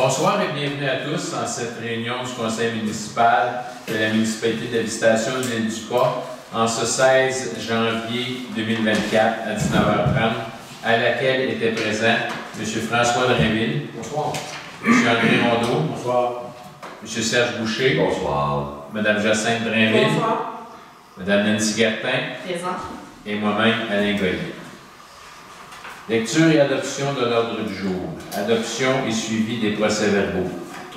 Bonsoir et bienvenue à tous en cette réunion du Conseil municipal de la municipalité de la Visitation de l'île du Pas en ce 16 janvier 2024 à 19h30, à laquelle étaient présents M. François Drainville. Bonsoir. M. André Rondeau. Bonsoir. M. Serge Boucher. Bonsoir. Mme Jacinthe Drainville. Bonsoir. Mme Nancy Gartin. Présent. Et moi-même, Alain Goyer. Lecture et adoption de l'ordre du jour. Adoption et suivi des procès-verbaux.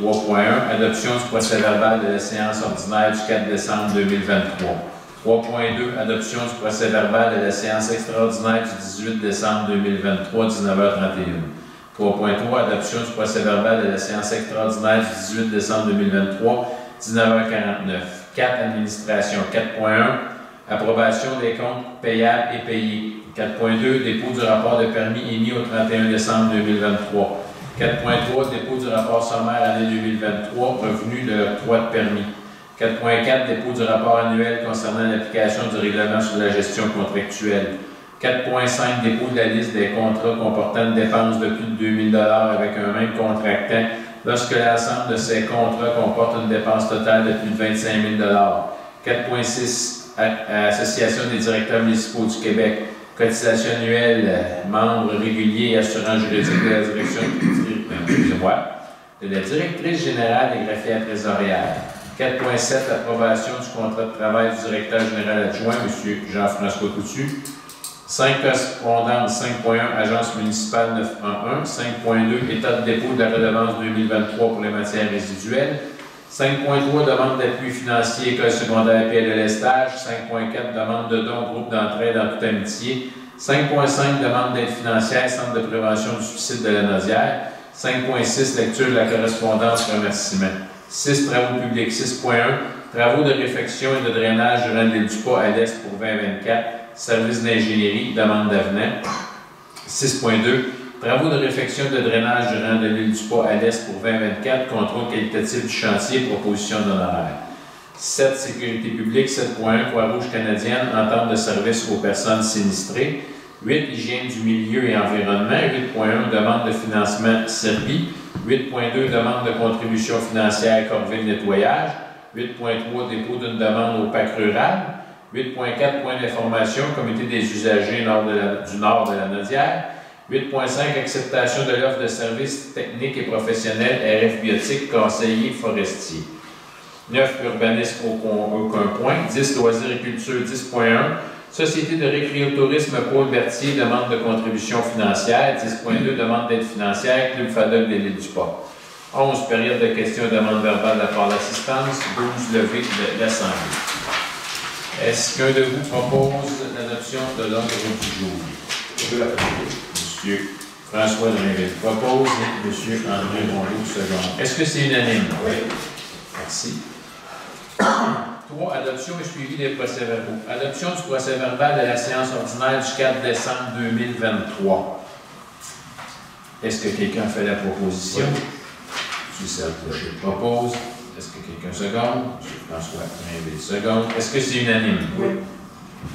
3.1. Adoption du procès-verbal de la séance ordinaire du 4 décembre 2023. 3.2. Adoption du procès-verbal de la séance extraordinaire du 18 décembre 2023, 19h31. 3.3. Adoption du procès-verbal de la séance extraordinaire du 18 décembre 2023, 19h49. 4. Administration. 4.1. Approbation des comptes payables et payés. 4.2. Dépôt du rapport de permis émis au 31 décembre 2023. 4.3. Dépôt du rapport sommaire année 2023, revenu de l'octroi de permis. 4.4. Dépôt du rapport annuel concernant l'application du règlement sur la gestion contractuelle. 4.5. Dépôt de la liste des contrats comportant une dépense de plus de 2 000 avec un même contractant lorsque l'ensemble de ces contrats comporte une dépense totale de plus de 25 000 4.6. Association des directeurs municipaux du Québec. Cotisation annuelle, membres réguliers et assurance juridique de la direction de la directrice générale des greffiers trésorières. 4.7. Approbation du contrat de travail du directeur général adjoint, M. Jean-François Coutu. 5. Correspondance 5.1. Agence municipale 911. 5.2. État de dépôt de la redevance 2023 pour les matières résiduelles. 5.3. Demande d'appui financier, école secondaire et délestage. 5.4. Demande de dons, groupe d'entraide en toute amitié. 5.5. Demande d'aide financière, centre de prévention du suicide de la Naudière. 5.6. Lecture de la correspondance, remerciements. 6. Travaux publics. 6.1. Travaux de réfection et de drainage durant l'île du Pas à l'Est pour 2024. Service d'ingénierie, demande d'avenant. 6.2. Travaux de réfection de drainage durant l'île du Pas à l'Est pour 2024, contrôle qualitatif du chantier, proposition d'honoraires. 7. Sécurité publique, 7.1. Croix-Rouge canadienne, entente de service aux personnes sinistrées. 8. Hygiène du milieu et environnement. 8.1. Demande de financement Serbie. 8.2. Demande de contribution financière Corville Nettoyage. 8.3. Dépôt d'une demande au PAC rural. 8.4. Point d'information, comité des usagers du nord de la Naudière. 8.5. Acceptation de l'offre de services techniques et professionnels RF Biotique, conseiller forestier. 9. Urbanisme aucun point. 10. Loisirs et culture 10.1. Société de récréotourisme Paul Berthier, demande de contribution financière. 10.2. Demande d'aide financière, Club FADOC de l'île du Pas. 11. Période de questions et demande verbale de la part de l'assistance. 12. Levée de l'Assemblée. Est-ce qu'un de vous propose l'adoption de l'ordre du jour? Monsieur François Drainville propose et M. André Rondeau second. Est-ce que c'est unanime? Oui. Merci. 3. Adoption et suivi des procès-verbaux. Adoption du procès-verbal de la séance ordinaire du 4 décembre 2023. Est-ce que quelqu'un fait la proposition? Oui. M. Serge Boucher propose. Est-ce que quelqu'un seconde? M. François Drainville seconde. Est-ce que c'est unanime? Oui.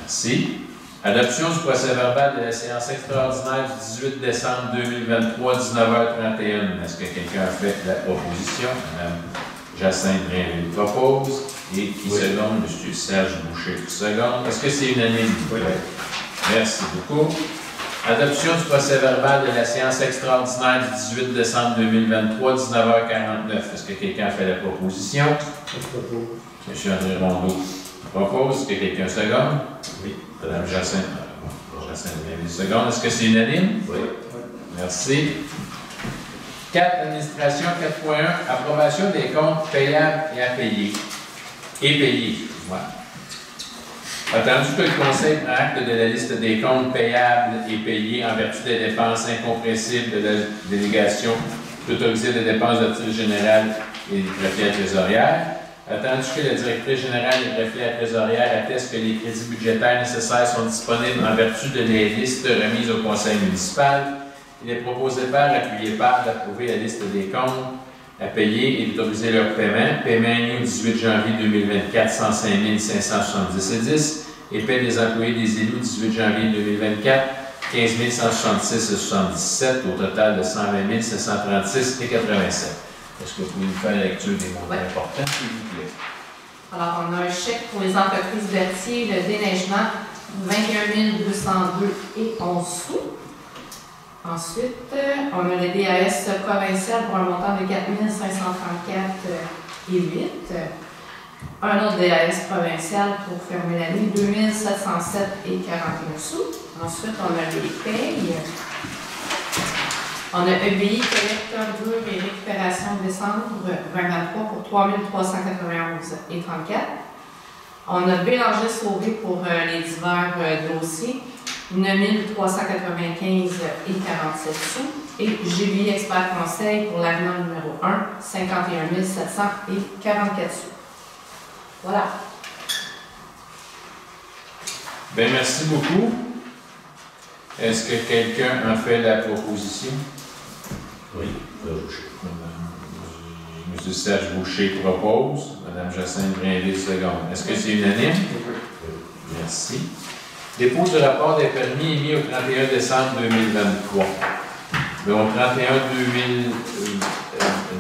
Merci. Adoption du procès-verbal de la séance extraordinaire du 18 décembre 2023, 19h31. Est-ce que quelqu'un a fait la proposition? Mme Jacinthe Drainville propose. Et qui seconde? M. Serge Boucher seconde. Est-ce que c'est unanime? Oui. Merci beaucoup. Adoption du procès-verbal de la séance extraordinaire du 18 décembre 2023, 19h49. Est-ce que quelqu'un a fait la proposition? Je propose. M. André Rondeau propose. Est-ce que quelqu'un seconde? Oui. Mme Jacinthe Drainville seconde. Est-ce que c'est unanime? Oui. Merci. 4. Administration 4.1. Approbation des comptes payables et à payer. Et payés. Voilà. Attendu que le Conseil prend acte de la liste des comptes payables et payés en vertu des dépenses incompressibles de la délégation d'autoriser des dépenses d'activité générale et des greffiers trésorières. Attendu que la directrice générale des greffiers trésorières atteste que les crédits budgétaires nécessaires sont disponibles en vertu de la liste remise au Conseil municipal, il est proposé par, appuyé par, d'approuver la liste des comptes à payer et d'autoriser leur paiement. Paiement annuel 18 janvier 2024, 105 570,10 et paie des employés des élus 18 janvier 2024, 15 166,77 au total de 120 736,87. Est-ce que vous pouvez nous faire la lecture des mots importants, s'il vous plaît? Alors, on a un chèque pour les entreprises Berthier, le déneigement, 21 202 et 11 sous. Ensuite, on a le DAS provincial pour un montant de 4 534 et 8. Un autre DAS provincial pour fermer l'année, 2 707 et 41 sous. Ensuite, on a les payes. On a EBI, collecteur dur et récupération décembre 2023 pour 3 391 et 34. On a Bélanger Sauvé pour les divers dossiers, 9 395 et 47 sous. Et GBI Expert Conseil pour l'avenant numéro 1, 51 700 et 44 sous. Voilà. Bien, merci beaucoup. Est-ce que quelqu'un en fait la proposition? Oui, Boucher. M. Serge Boucher propose. Mme Jacinthe Brinville seconde. Est-ce que c'est unanime? Merci. Dépôt du rapport des permis émis au 31 décembre 2023. Mais au 31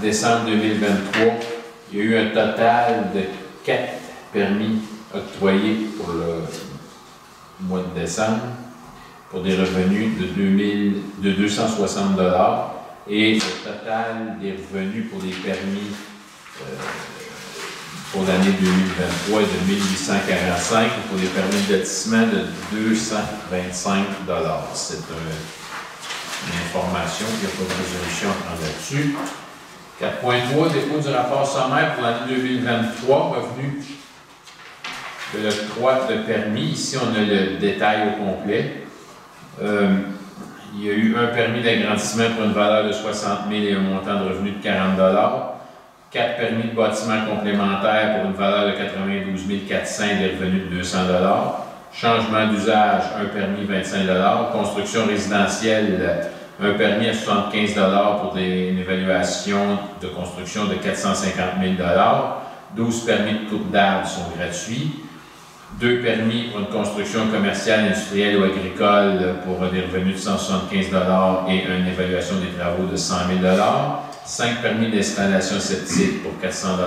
décembre 2023, il y a eu un total de 4 permis octroyés pour le mois de décembre pour des revenus de 260 $. Et le total des revenus pour les permis pour l'année 2023 est de 1845 et pour les permis de lotissement de 225 $. C'est une information, il n'y a pas de résolution à prendre là-dessus. 4.3, dépôt du rapport sommaire pour l'année 2023, revenu de l'octroi de permis. Ici, on a le détail au complet. Il y a eu un permis d'agrandissement pour une valeur de 60 000 et un montant de revenu de 40 $. 4 permis de bâtiment complémentaires pour une valeur de 92 400 et des revenus de 200 $. Changement d'usage, un permis 25 $. Construction résidentielle, un permis à 75 $ pour une évaluation de construction de 450 000 $. 12 permis de coupe d'arbres sont gratuits. 2 permis pour une construction commerciale, industrielle ou agricole pour des revenus de 175 $ et une évaluation des travaux de 100 000 $. 5 permis d'installation septique pour 400 $ de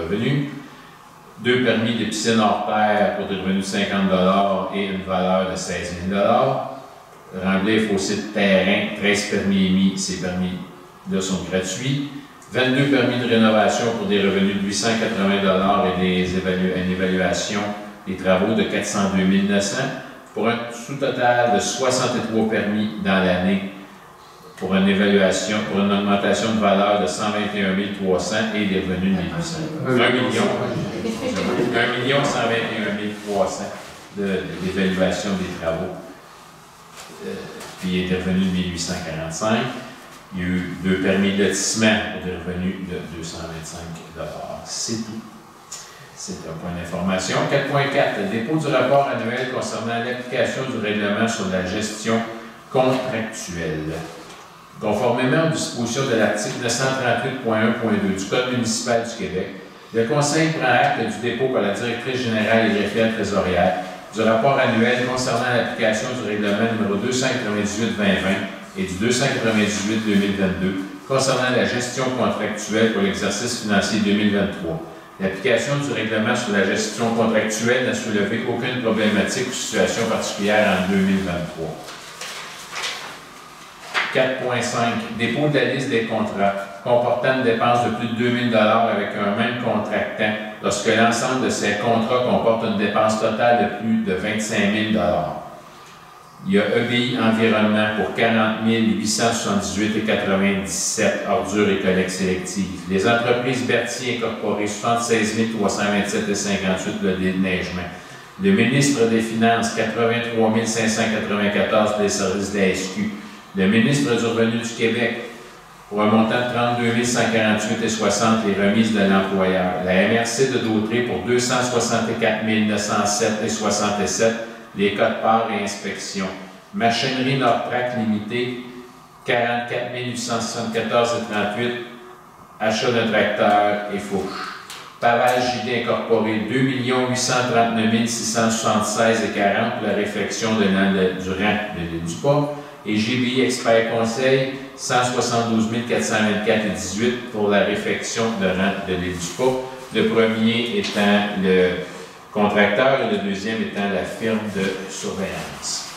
revenus. 2 permis de piscine hors terre pour des revenus de 50 $ et une valeur de 16 000 $. Remblai et fossé de terrain, 13 permis émis, ces permis-là sont gratuits. 22 permis de rénovation pour des revenus de 880 $ et une évaluation des travaux de 402 900 pour un sous-total de 63 permis dans l'année pour une évaluation, pour une augmentation de valeur de 121 300 et des revenus de 1800. 1 121 300 d'évaluation des travaux. Puis il y a des revenus de 1845. Il y a eu 2 permis de lotissement pour des revenus de 225 $. C'est tout. C'est un point d'information. 4.4. Dépôt du rapport annuel concernant l'application du règlement sur la gestion contractuelle. Conformément aux dispositions de l'article 938.1.2 du Code municipal du Québec, le Conseil prend acte du dépôt par la directrice générale et greffière trésorière du rapport annuel concernant l'application du règlement numéro 298-2020 et du 298-2022 concernant la gestion contractuelle pour l'exercice financier 2023. L'application du règlement sur la gestion contractuelle n'a soulevé aucune problématique ou situation particulière en 2023. 4.5. Dépôt de la liste des contrats comportant une dépense de plus de 2 000 $ avec un même contractant lorsque l'ensemble de ces contrats comporte une dépense totale de plus de 25 000 $. Il y a EBI Environnement pour 40 878,97 ordures et collectes sélectives. Les entreprises Berthier incorporées, 76 327,58 le déneigement. Le ministre des Finances, 83 594 pour les services de la SQ. Le ministre du Revenu du Québec, pour un montant de 32 148,60 les remises de l'employeur. La MRC de Dautré pour 264 907,67 les codes-parts et inspections. Machinerie Nord-Trac limitée, 44 874,38 achat de tracteurs et fourches. Pavage JD incorporé, 2 839 676,40 pour la réfection de durant de l'île du Pas. et GBI Expert Conseil, 172 424,18 pour la réfection de rente de l'île du Pas. Le premier étant le contracteur et le deuxième étant la firme de surveillance.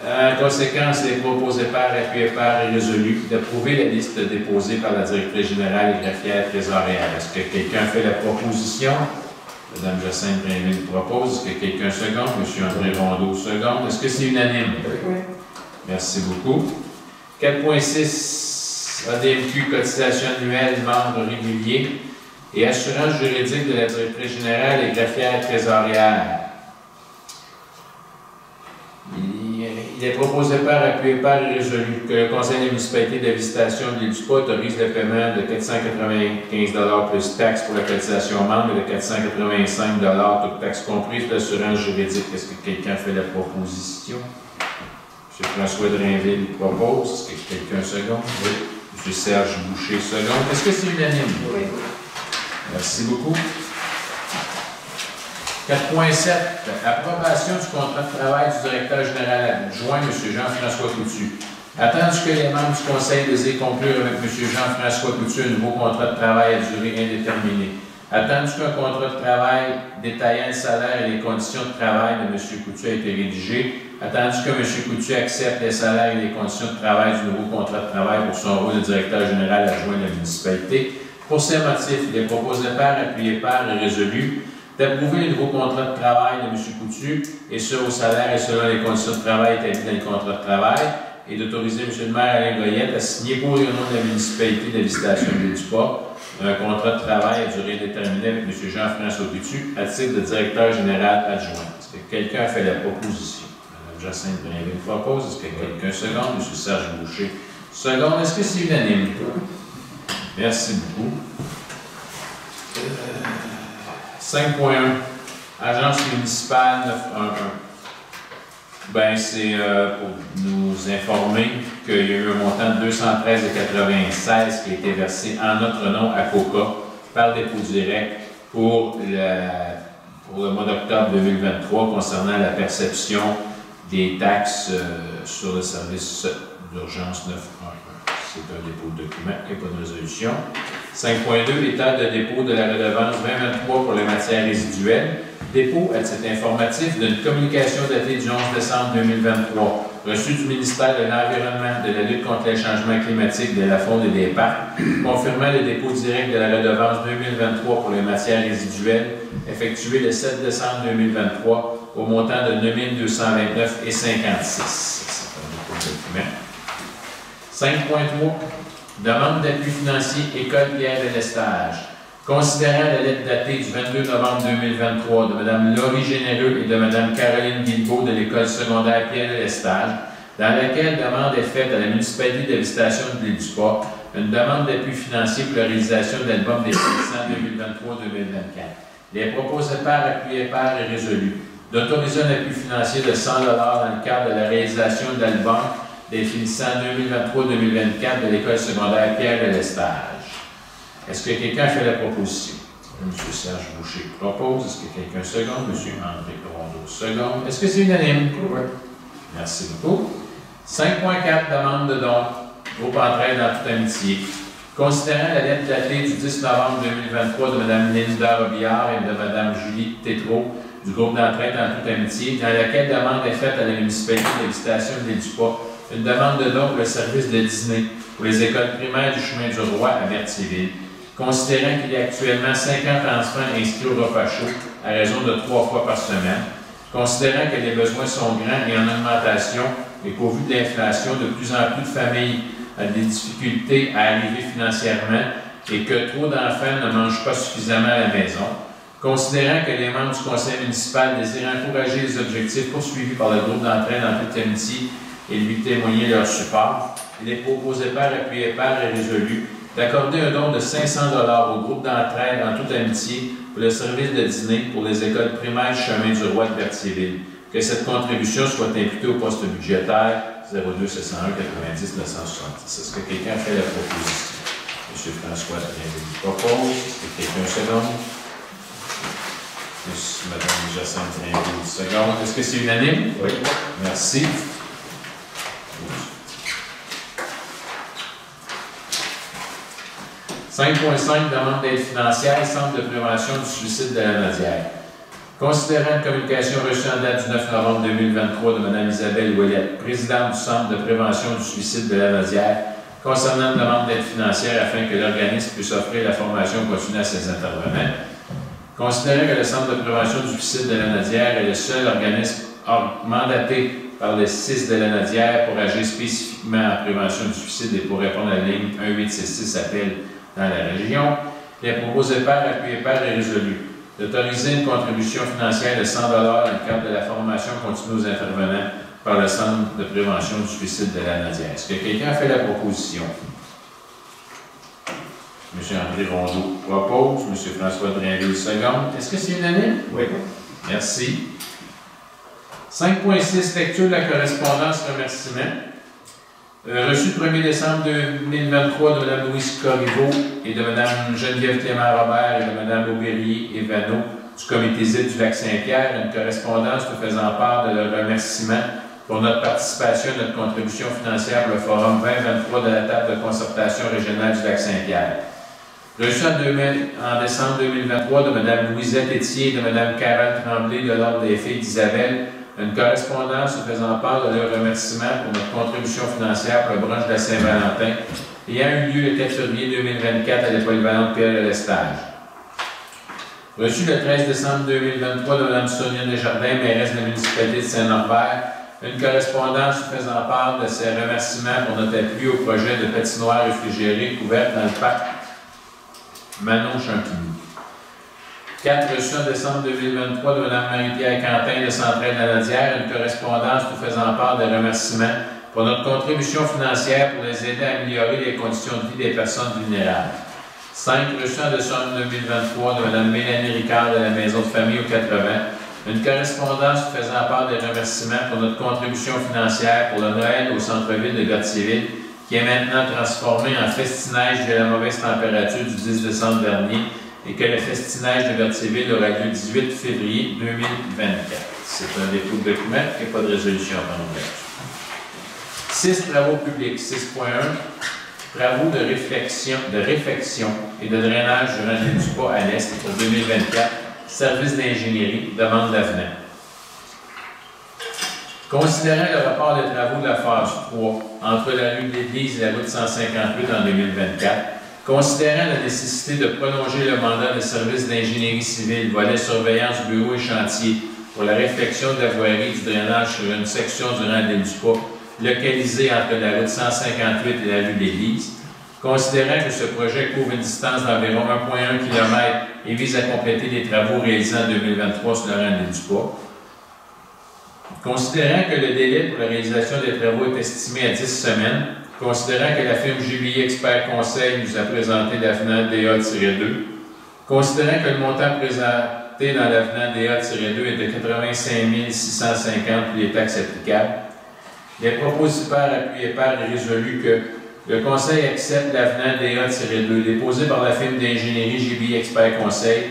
En conséquence, il est proposé par appui et par est résolu d'approuver la liste déposée par la directrice générale et greffière trésorière. Est-ce que quelqu'un fait la proposition? Mme Jacinthe Blainville propose. Est-ce que quelqu'un seconde? M. André Rondeau seconde. Est-ce que c'est unanime? Oui. Merci beaucoup. 4.6 ADMQ, cotisation annuelle, membres réguliers et assurance juridique de la directrice générale et greffière trésorière. Il est proposé par appui et par et résolu que le Conseil de municipalité de visitation de l'île du Pas autorise le paiement de 495 plus taxes pour la cotisation membre et de 485 toutes taxes comprises de l'assurance juridique. Est-ce que quelqu'un fait la proposition? M. François Drainville propose. Est-ce que quelqu'un seconde? Oui. M. Serge Boucher seconde. Est-ce que c'est unanime? Oui. Merci beaucoup. 4.7. Approbation du contrat de travail du directeur général adjoint, M. Jean-François Coutu. Attendu que les membres du Conseil désirent conclure avec M. Jean-François Coutu un nouveau contrat de travail à durée indéterminée. Attendu qu'un contrat de travail détaillant le salaire et les conditions de travail de M. Coutu a été rédigé. Attendu que M. Coutu accepte les salaires et les conditions de travail du nouveau contrat de travail pour son rôle de directeur général adjoint de la municipalité. Pour ces motifs, il est proposé par, appuyé par et résolu d'approuver le nouveau contrat de travail de M. Coutu, et ce au salaire et selon les conditions de travail établies dans le contrat de travail, et d'autoriser M. le maire Alain Goyette à signer pour et au nom de la municipalité de visitation de l'île du Pas un contrat de travail à durée déterminée avec M. Jean-François Coutu à titre de directeur général adjoint. Est-ce que quelqu'un a fait la proposition? Mme Jacinthe Blainville propose. Est-ce que quelqu'un seconde? M. Serge Boucher seconde. Est-ce que c'est unanime? Merci beaucoup. 5.1. Agence municipale 911. Ben, c'est pour nous informer qu'il y a eu un montant de 213,96 qui a été versé en notre nom à COCA par dépôt direct pour le mois d'octobre 2023 concernant la perception des taxes sur le service d'urgence 911. C'est un dépôt de document et pas de résolution. 5.2. État de dépôt de la redevance 2023 pour les matières résiduelles. Dépôt à titre informatif d'une communication datée du 11 décembre 2023, reçue du ministère de l'Environnement, de la lutte contre les changements climatiques, de la faune et des parcs, confirmant le dépôt direct de la redevance 2023 pour les matières résiduelles, effectué le 7 décembre 2023, au montant de 9 229,56. C'est un dépôt de document. 5.3. Demande d'appui financier École Pierre de Lestage. Considérant la lettre datée du 22 novembre 2023 de Mme Laurie Généreux et de Mme Caroline Guilbeault de l'École secondaire Pierre de Lestage, dans laquelle demande est faite à la municipalité de visitation de l'île du Pas une demande d'appui financier pour la réalisation de l'album des finissants 2023-2024. Il est proposé par, appuyé par et résolu d'autoriser un appui financier de 100 $ dans le cadre de la réalisation de l'album des finissants 2023-2024 de l'École secondaire Pierre de Lestage. Est-ce que quelqu'un fait la proposition? M. Serge Boucher propose. Est-ce que quelqu'un seconde? M. André Rondeau seconde. Est-ce que c'est unanime? Oui. Merci beaucoup. 5.4. Demande de don. Groupe Entraide en toute amitié. Considérant la lettre datée du 10 novembre 2023 de Mme Linda Robillard et de Mme Julie Tétrault du groupe d'entraide en toute amitié, dans laquelle demande est faite à la municipalité de visitation de l'île du Pas une demande de don pour le service de dîner pour les écoles primaires du chemin du Roi à Berthierville. Considérant qu'il y a actuellement 50 enfants inscrits au repas chaud à raison de 3 fois par semaine, considérant que les besoins sont grands et en augmentation et qu'au vu de l'inflation, de plus en plus de familles ont des difficultés à arriver financièrement et que trop d'enfants ne mangent pas suffisamment à la maison, considérant que les membres du conseil municipal désirent encourager les objectifs poursuivis par le groupe d'entraide en toute amitié et lui témoigner leur support, il est proposé par, appuyé par et résolu d'accorder un don de 500 $ au groupe d'entraide en toute amitié pour le service de dîner pour les écoles primaires Chemin du Roi de Berthierville. Que cette contribution soit imputée au poste budgétaire 02 701 90 970. Est-ce que quelqu'un fait la proposition? M. François Drainville propose. Est-ce que quelqu'un seconde? Mme Jacinthe Drainville seconde. Est-ce que c'est unanime? Oui. Merci. 5.5, demande d'aide financière, Centre de prévention du suicide de la Nodière. Considérant une communication reçue en date du 9 novembre 2023 de Mme Isabelle Ouellette, présidente du Centre de prévention du suicide de la Nodière, concernant une demande d'aide financière afin que l'organisme puisse offrir la formation continue à ses intervenants. Considérant que le Centre de prévention du suicide de la Nodière est le seul organisme mandaté par le CIS de la Nodière pour agir spécifiquement en prévention du suicide et pour répondre à la ligne 1866 appel dans la région, il est proposé par appuyé par et résolu d'autoriser une contribution financière de 100 dans le cadre de la formation continue aux intervenants par le Centre de prévention du suicide de la Nodière. Est-ce que quelqu'un a fait la proposition? M. André Rondeau propose, M. François Drainville seconde. Est-ce que c'est unanime? Oui. Merci. 5.6, lecture de la correspondance remerciement. Reçu le 1er décembre 2023 de Mme Louise Corriveau et de Mme Geneviève Clément-Robert et de Mme Aubérier-Evano du comité ZID du Lac-Saint-Pierre, une correspondance nous faisant part de leur remerciement pour notre participation et notre contribution financière pour le Forum 2023 de la table de concertation régionale du Lac-Saint-Pierre. Reçu en décembre 2023 de Mme Louisette Étier et de Mme Carole Tremblay de l'Ordre des filles d'Isabelle, une correspondance nous faisant part de leur remerciement pour notre contribution financière pour le branche de la Saint-Valentin ayant eu lieu le 4 février 2024 à l'école polyvalente Pierre de l'Estage. Reçu le 13 décembre 2023 de Mme Sonia Desjardins, mairesse de la municipalité de Saint-Norbert, une correspondance nous faisant part de ses remerciements pour notre appui au projet de patinoire réfrigérée couverte dans le parc Manon-Champigny. 4. Reçu en décembre 2023 de Mme Marie-Pierre Quentin de Centraide de la Nodière, une correspondance nous faisant part de remerciements pour notre contribution financière pour les aider à améliorer les conditions de vie des personnes vulnérables. 5. Reçu en décembre 2023 de Mme Mélanie Ricard de la Maison de famille au 80, une correspondance nous faisant part des remerciements pour notre contribution financière pour le Noël au centre-ville de Gatineau, qui est maintenant transformé en festinage de la mauvaise température du 10 décembre dernier, et que le festinage de Gatineau aura lieu le 18 février 2024. C'est un dépôt de document et pas de résolution en temps de 6. Travaux publics. 6.1. Travaux de réfection et de drainage du Randet du Pas à l'Est pour 2024. Service d'ingénierie. Demande d'avenant. Considérant le rapport de travaux de la phase 3 entre la rue de l'Église et la route 158 en 2024, considérant la nécessité de prolonger le mandat de service d'ingénierie civile, volet surveillance, bureau et chantier pour la réfection de la voirie du drainage sur une section du Randet du Pas, localisée entre la route 158 et la rue de l'Église, considérant que ce projet couvre une distance d'environ 1,1 km et vise à compléter les travaux réalisés en 2023 sur le Randet du Pas, considérant que le délai pour la réalisation des travaux est estimé à 10 semaines, considérant que la firme GBI Expert Conseil nous a présenté l'avenant DA-2, considérant que le montant présenté dans l'avenant DA-2 est de 85 650 pour les taxes applicables, il est proposé par appuyé par et résolu que le Conseil accepte l'avenant DA-2 déposé par la firme d'ingénierie GBI Expert Conseil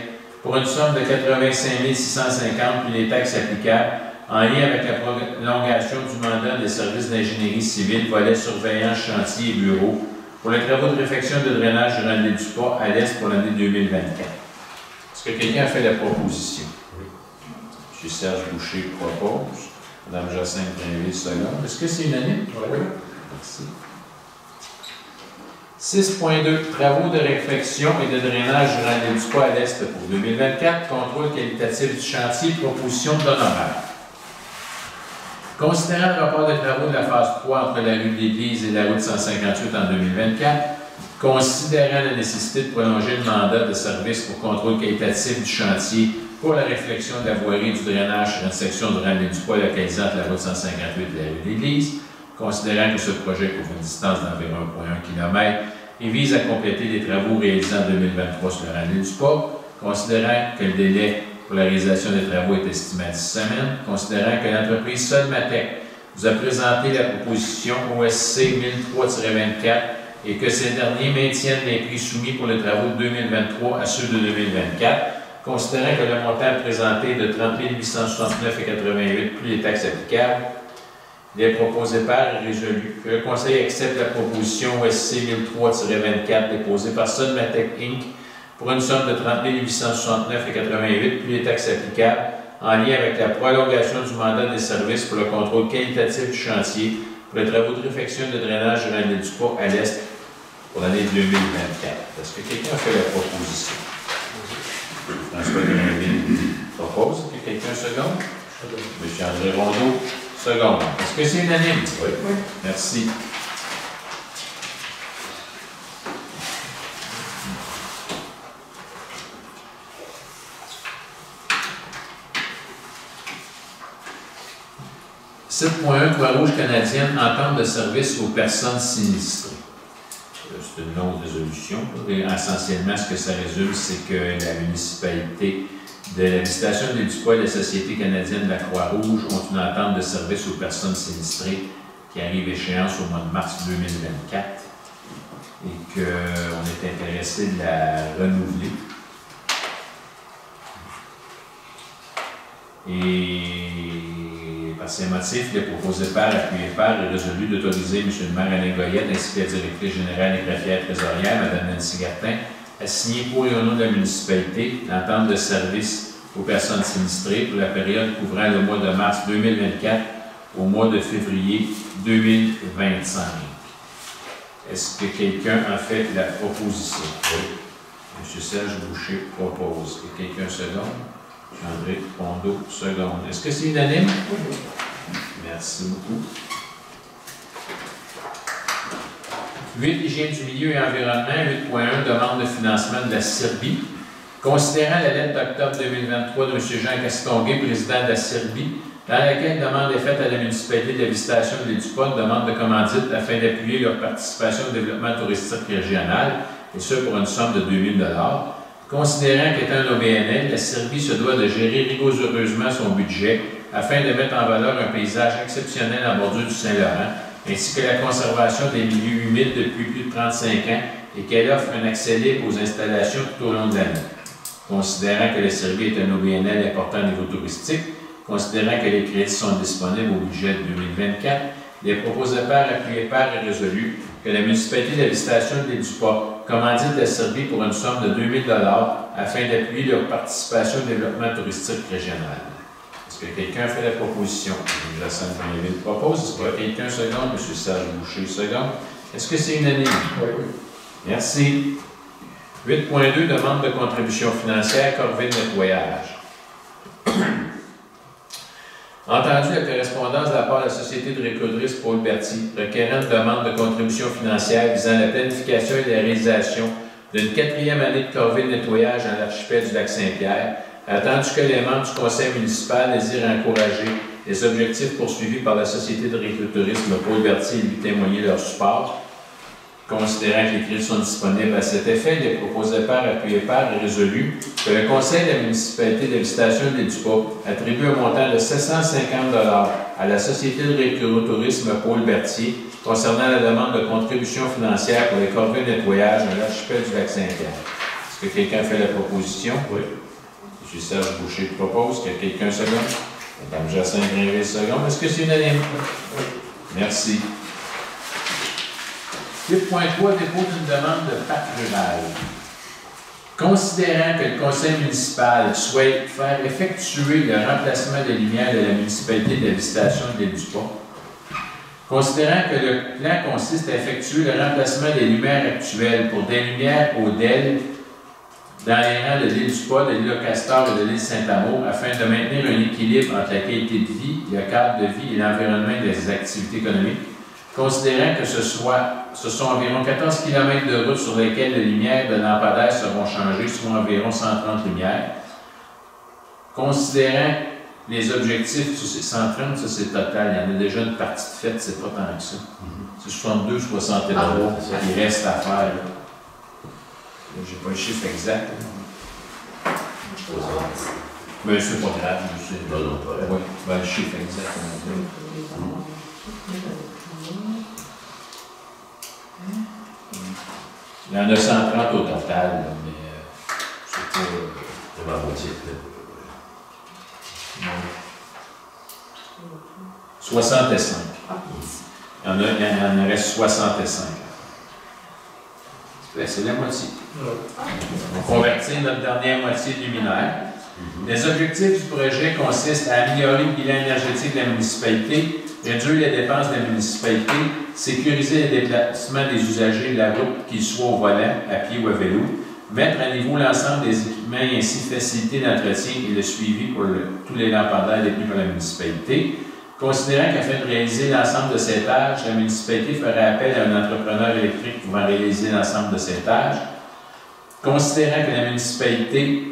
pour une somme de 85 650 pour les taxes applicables en lien avec la prolongation du mandat des services d'ingénierie civile, volet surveillance, chantier et bureau, pour les travaux de réfection de drainage du Randet du Pas à l'Est pour l'année 2024. Est-ce que quelqu'un a fait la proposition? Oui. M. Serge Boucher propose. Mme Jacinthe Drainville seconde. Est-ce que c'est unanime? Oui. Merci. 6.2. Travaux de réfection et de drainage du Randet du Pas à l'Est pour 2024. Contrôle qualitatif du chantier. Proposition d'honoraire. Considérant le rapport de travaux de la phase 3 entre la rue de l'Église et la route 158 en 2024, considérant la nécessité de prolonger le mandat de service pour contrôle qualitatif du chantier pour la réflexion de la voirie du drainage sur une section du Randet du Pas localisée entre la route 158 et la rue de l'Église, considérant que ce projet couvre une distance d'environ 1,1 km et vise à compléter les travaux réalisés en 2023 sur le Randet du Pas, considérant que le délai pour la réalisation des travaux est estimé à 10 semaines, considérant que l'entreprise Solmatec vous a présenté la proposition OSC 1003-24 et que ces derniers maintiennent les prix soumis pour les travaux de 2023 à ceux de 2024, considérant que le montant présenté est de 30 869,88 plus les taxes applicables, Il est proposé par et résolu que le Conseil accepte la proposition OSC 1003-24 déposée par Sonmatec Inc. pour une somme de 30 869,88 plus les taxes applicables en lien avec la prolongation du mandat des services pour le contrôle qualitatif du chantier pour les travaux de réfection de drainage de l'année du Pas à l'Est pour l'année 2024. Est-ce que quelqu'un fait la proposition? François Grinville propose. Est-ce que quelqu'un seconde? M. André Rondeau, seconde. Est-ce que c'est unanime? Oui. Merci. « 7.1 Croix-Rouge canadienne, entente de service aux personnes sinistrées. » C'est une longue résolution. Et essentiellement, ce que ça résume, c'est que la municipalité de la Visitation de l'Édupat et la Société canadienne de la Croix-Rouge ont une entente de service aux personnes sinistrées qui arrive échéance au mois de mars 2024 et qu'on est intéressé de la renouveler. Et par ces motifs, il est proposé par, appuyé par et résolu d'autoriser M. le maire Alain Goyette ainsi que la directrice générale et greffière trésorière, Mme Nancy Gartin, à signer pour et au nom de la municipalité l'entente de service aux personnes sinistrées pour la période couvrant le mois de mars 2024 au mois de février 2025. Est-ce que quelqu'un a fait la proposition? Oui. M. Serge Boucher propose. Est-ce que quelqu'un seconde? André Rondeau, seconde. Est-ce que c'est unanime? Oui. Merci beaucoup. 8. Hygiène du milieu et environnement. 8.1. Demande de financement de la CIRBI. Considérant la lettre d'octobre 2023 de M. Jean Castonguay, président de la CIRBI, dans laquelle demande est faite à la municipalité de la Visitation de l'Édupat, demande de commandite afin d'appuyer leur participation au développement touristique régional, et ce pour une somme de 2 000 $. Considérant qu'étant un OBNL, la CIRBI se doit de gérer rigoureusement son budget afin de mettre en valeur un paysage exceptionnel en bordure du Saint-Laurent, ainsi que la conservation des milieux humides depuis plus de 35 ans et qu'elle offre un accès libre aux installations tout au long de l'année. Considérant que la CIRBI est un OBNL important au niveau touristique, considérant que les crédits sont disponibles au budget de 2024, il est proposé par, appuyé par et résolu que la municipalité de la Visitation de l'Édupat commandite la CIRBI pour une somme de 2 000 $ afin d'appuyer leur participation au développement touristique régional. Est-ce que quelqu'un fait la proposition? Jacinthe Grinville propose. Est-ce que quelqu'un seconde? M. Serge Boucher seconde. Est-ce que c'est unanime? Oui. Merci. 8.2 Demande de contribution financière Corvée de nettoyage. Entendu la correspondance de la part de la Société de récolterie Paul Berthier, requérant une demande de contribution financière visant la planification et la réalisation d'une 4e année de corvée de nettoyage dans l'archipel du Lac-Saint-Pierre, attendu que les membres du conseil municipal désirent encourager les objectifs poursuivis par la Société de récolterisme Paul Berthier et lui témoigner leur support, considérant que les crédits sont disponibles à cet effet, il est proposé par, appuyé par et résolu que le conseil de la municipalité de Visitation de l'Édupat attribue un montant de 750 $ à la Société de récréotourisme Paul Berthier concernant la demande de contribution financière pour les corvées de nettoyage dans l'archipel du Lac-Saint-Pierre. Est-ce que quelqu'un fait la proposition? Oui. M. Serge Boucher propose. Que quelqu'un seconde? Mme Jacinthe Grinville seconde. Est-ce que c'est unanime? Oui. Merci. 8.3 Dépôt d'une demande de parc rural. Considérant que le conseil municipal souhaite faire effectuer le remplacement des lumières de la municipalité de la Visitation de l'Édupat, considérant que le plan consiste à effectuer le remplacement des lumières actuelles pour des lumières au DEL dans les rangs de l'île du Pas, de l'île Castor et de l'île Saint-Amour, afin de maintenir un équilibre entre la qualité de vie, le cadre de vie et l'environnement des activités économiques, considérant que ce sont environ 14 km de route sur lesquelles les lumières de lampadaires seront changées, soit environ 130 lumières. Considérant les objectifs, c'est 130, ça c'est total, il y en a déjà une partie de faite, c'est pas tant que ça. C'est 62, 63 qui reste à faire. Je n'ai pas le chiffre exact. Mais c'est pas grave, je sais. Oui, ben, le chiffre exact. Il y en a 130 au total, là, mais c'est pas. C'est ma moitié. 65. Il en reste 65. C'est la moitié. On va convertir notre dernière moitié de luminaire. Les objectifs du projet consistent à améliorer le bilan énergétique de la municipalité, réduire les dépenses de la municipalité, sécuriser les déplacements des usagers de la route, qu'ils soient au volant, à pied ou à vélo, mettre à niveau l'ensemble des équipements et ainsi faciliter l'entretien et le suivi pour tous les lampadaires détenus par la municipalité. Considérant qu'afin de réaliser l'ensemble de ces tâches, la municipalité ferait appel à un entrepreneur électrique pouvant réaliser l'ensemble de ces tâches. Considérant que la municipalité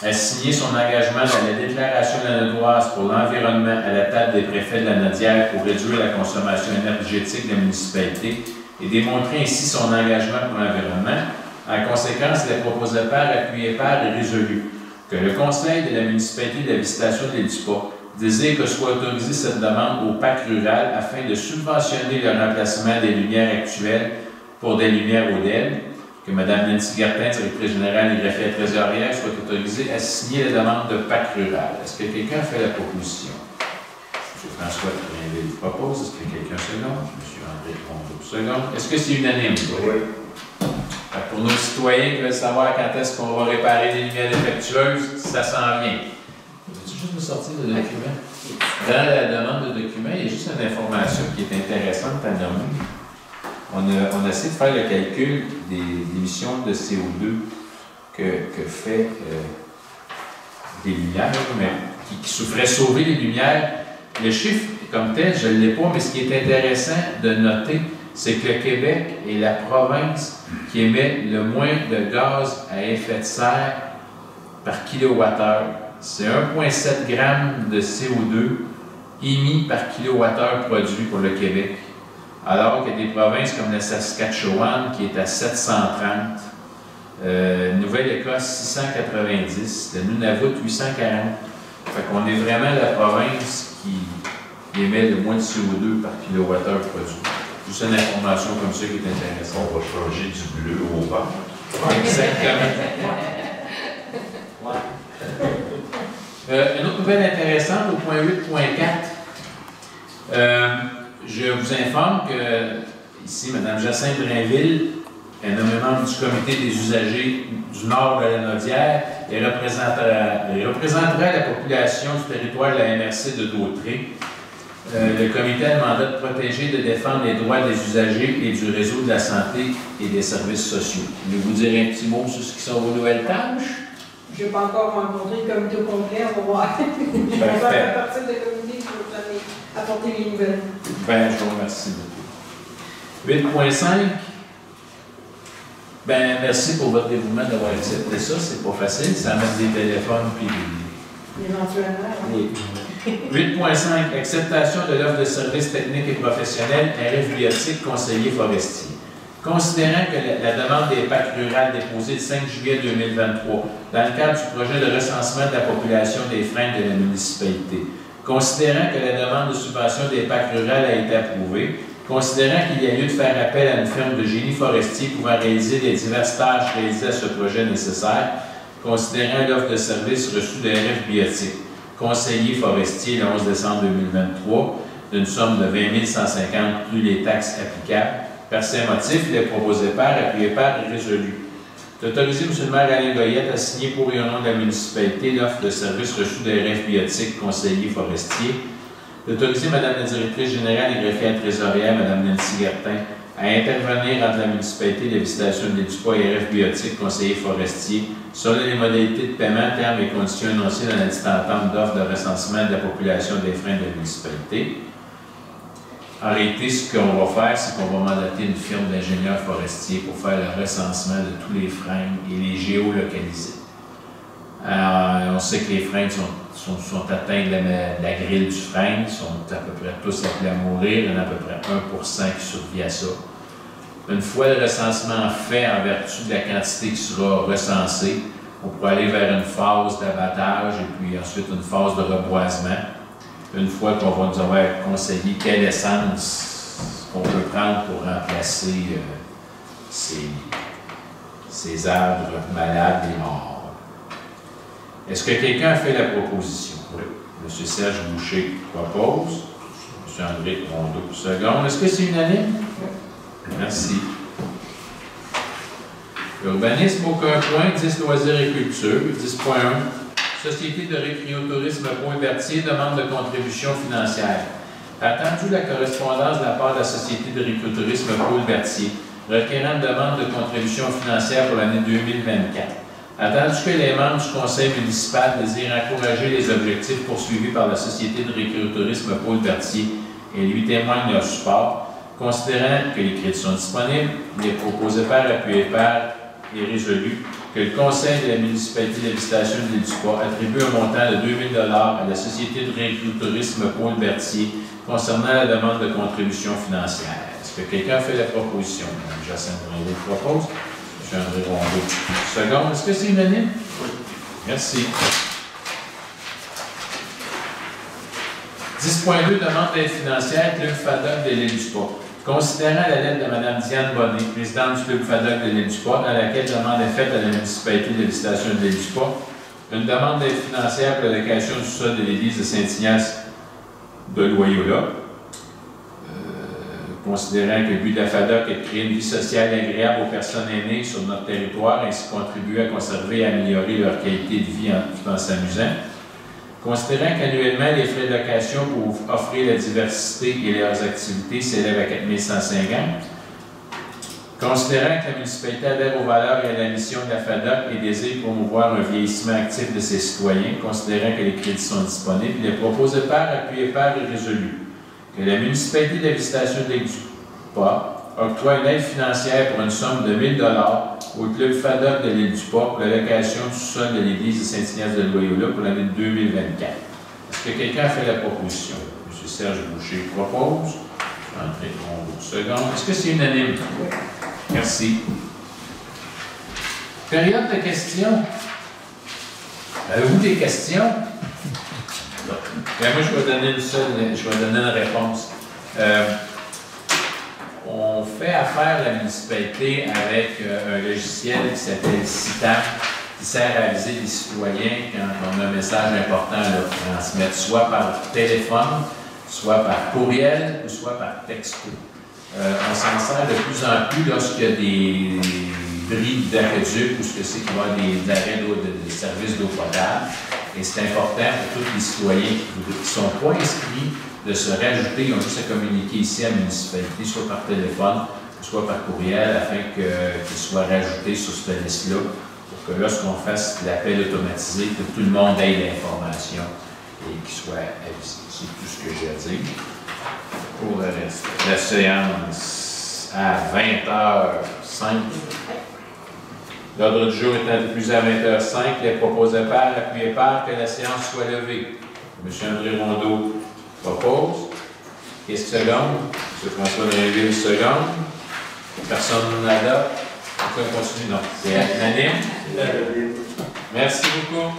a signé son engagement dans la déclaration de la Nodoise pour l'environnement à la table des préfets de la Nodière pour réduire la consommation énergétique de la municipalité et démontrer ainsi son engagement pour l'environnement, en conséquence, les proposés par, appuyés par est résolu que le Conseil de la municipalité de la Visitation de l'Édupat désire que soit autorisée cette demande au PAC rural afin de subventionner le remplacement des lumières actuelles pour des lumières ODED, que Mme Nancy Gartin, directrice générale et greffière trésorière, soit autorisée à signer la demande de PAC rural. Est-ce que quelqu'un fait la proposition? M. François Trainville propose. Est-ce que quelqu'un seconde? M. André Rondeau seconde. Est-ce que c'est unanime? Oui. Pour nos citoyens qui veulent savoir quand est-ce qu'on va réparer les lumières défectueuses, ça s'en vient. Veux-tu juste nous sortir le document? Dans la demande de document, il y a juste une information qui est intéressante à nommer. On a essayé de faire le calcul des émissions de CO2 que fait des lumières, mais qui souffraient sauver les lumières. Le chiffre comme tel, je ne l'ai pas, mais ce qui est intéressant de noter, c'est que le Québec est la province qui émet le moins de gaz à effet de serre par kilowattheure. C'est 1,7 g de CO2 émis par kilowattheure produit pour le Québec. Alors qu'il y a des provinces comme la Saskatchewan qui est à 730, Nouvelle-Écosse 690, le Nunavut 840. Fait qu'on est vraiment la province qui émet le moins de CO2 par kilowattheure produit. Juste une information comme ça qui est intéressante. On va changer du bleu au vert. Exactement. Une autre nouvelle intéressante au point 8.4. Je vous informe que ici, Mme Jacinthe Drainville est nommée membre du comité des usagers du nord de la Nodière et représentera la population du territoire de la MRC de Dautré. Le comité a le mandat de protéger et de défendre les droits des usagers et du réseau de la santé et des services sociaux. Voulez-vous dire un petit mot sur ce qui sont vos nouvelles tâches? Je n'ai pas encore rencontré le comité au complet, on va voir. Je vais faire partie de comité qui va vous apporter les nouvelles. Ben, je vous remercie beaucoup. 8.5. Ben, merci pour votre dévouement d'avoir accepté ça. C'est pas facile, ça met des téléphones puis Éventuellement. Oui. 8.5. Acceptation de l'offre de services techniques et professionnels RF Biotique conseiller forestier. Considérant que la demande des PAC rurales déposée le 5 juillet 2023 dans le cadre du projet de recensement de la population des freins de la municipalité, considérant que la demande de subvention des PAC rurales a été approuvée, considérant qu'il y a lieu de faire appel à une firme de génie forestier pouvant réaliser les diverses tâches réalisées à ce projet nécessaire, considérant l'offre de service reçue de RF Biotique, conseiller forestier le 11 décembre 2023, d'une somme de 20 150 plus les taxes applicables. Par ces motifs, il est proposé par, appuyé par et résolu. D'autoriser M. le maire Alain Goyette à signer pour et au nom de la municipalité l'offre de service reçue de RF Biotique, conseiller forestier. D'autoriser Mme la directrice générale et greffière trésorière, Mme Nancy Gartin, à intervenir entre la municipalité de la Visitation de l'Édupat et RF Biotique, conseiller forestier, selon les modalités de paiement, termes et conditions énoncées dans la dite entente d'offre de recensement de la population des freins de la municipalité. En réalité, ce qu'on va faire, c'est qu'on va mandater une firme d'ingénieurs forestiers pour faire le recensement de tous les freins et les géolocaliser. On sait que les freins sont atteints de la grille du frein, sont à peu près tous appelés à mourir, il y en a à peu près 1% qui survit à ça. Une fois le recensement fait en vertu de la quantité qui sera recensée, on pourra aller vers une phase d'abattage et puis ensuite une phase de reboisement. Une fois qu'on va nous avoir conseillé quelle essence qu'on peut prendre pour remplacer ces arbres malades et morts. Est-ce que quelqu'un a fait la proposition? Oui. M. Serge Boucher propose. M. M. André Rondeau, second. Est-ce que c'est unanime? Merci. Urbanisme, aucun point. 10, loisirs et culture. 10.1. Société de récréotourisme Pointe-Berthier, demande de contribution financière. Attendu la correspondance de la part de la Société de récréotourisme Pointe-Berthier, requérant une demande de contribution financière pour l'année 2024. Attendu que les membres du conseil municipal désirent encourager les objectifs poursuivis par la Société de récréotourisme Pointe-Berthier et lui témoignent leur support, considérant que les crédits sont disponibles, les proposés par, appuyés par et résolus, que le conseil de la municipalité de la Visitation de l'île du Pas attribue un montant de 2 000 $ à la Société de récréotourisme Pointe-Berthier concernant la demande de contribution financière. Est-ce que quelqu'un fait la proposition? Mme Jacinthe Rindet propose. M. André Rondeau. Second, est-ce que c'est unanime? Oui. Merci. 10.2, demande d'aide financière, Club FADOC de l'île du Pas. Considérant la lettre de Mme Diane Bonnet, présidente du Club FADOC de l'île du Pas, dans laquelle demande est faite à la municipalité de la Visitation de l'île du Pas, une demande d'aide financière pour la location du sol de l'église de Saint-Ignace de Loyola. Considérant que le but de la FADOC est de créer une vie sociale agréable aux personnes aînées sur notre territoire, ainsi contribuer à conserver et à améliorer leur qualité de vie tout en s'amusant. Considérant qu'annuellement, les frais de location pour offrir la diversité et leurs activités s'élèvent à 4 150. Considérant que la municipalité adhère aux valeurs et à la mission de la FADOC et désire promouvoir un vieillissement actif de ses citoyens, considérant que les crédits sont disponibles, il est proposé par, appuyé par et résolu que la municipalité de la Visitation de l'île du Pas octroie une aide financière pour une somme de 1 000 $ au Club FADOC de l'île du Pas pour la location du sol de l'église de Saint-Ignace de Loyola pour l'année 2024. Est-ce que quelqu'un a fait la proposition? M. Serge Boucher propose. André Rondeau, second. Est-ce que c'est unanime? Oui. Merci. Période de questions. Avez-vous des questions? Bien, moi, je vais donner une réponse. On fait affaire à la municipalité avec un logiciel qui s'appelle CITAM, qui sert à aviser les citoyens quand on a un message important à leur transmettre, soit par téléphone, soit par courriel ou soit par texto. On s'en sert de plus en plus lorsqu'il y a des bris d'aqueduc ou ce que c'est qu'il va y avoir des arrêts de services d'eau potable. Et c'est important pour tous les citoyens qui ne sont pas inscrits de se rajouter, ils ont juste à communiquer ici à la municipalité, soit par téléphone, soit par courriel, afin qu'ils soient rajoutés sur cette liste-là, pour que lorsqu'on fasse l'appel automatisé, que tout le monde ait l'information et qu'il soit avisé. C'est tout ce que j'ai à dire. Pour le reste, la séance à 20h05. L'ordre du jour étant diffusé à 20h05, il est proposé par, appuyé par, que la séance soit levée. M. André Rondeau propose. Qu'est-ce que seconde? M. François Drainville, seconde. Personne n'adopte. On peut continuer? Non. C'est unanime. Merci beaucoup.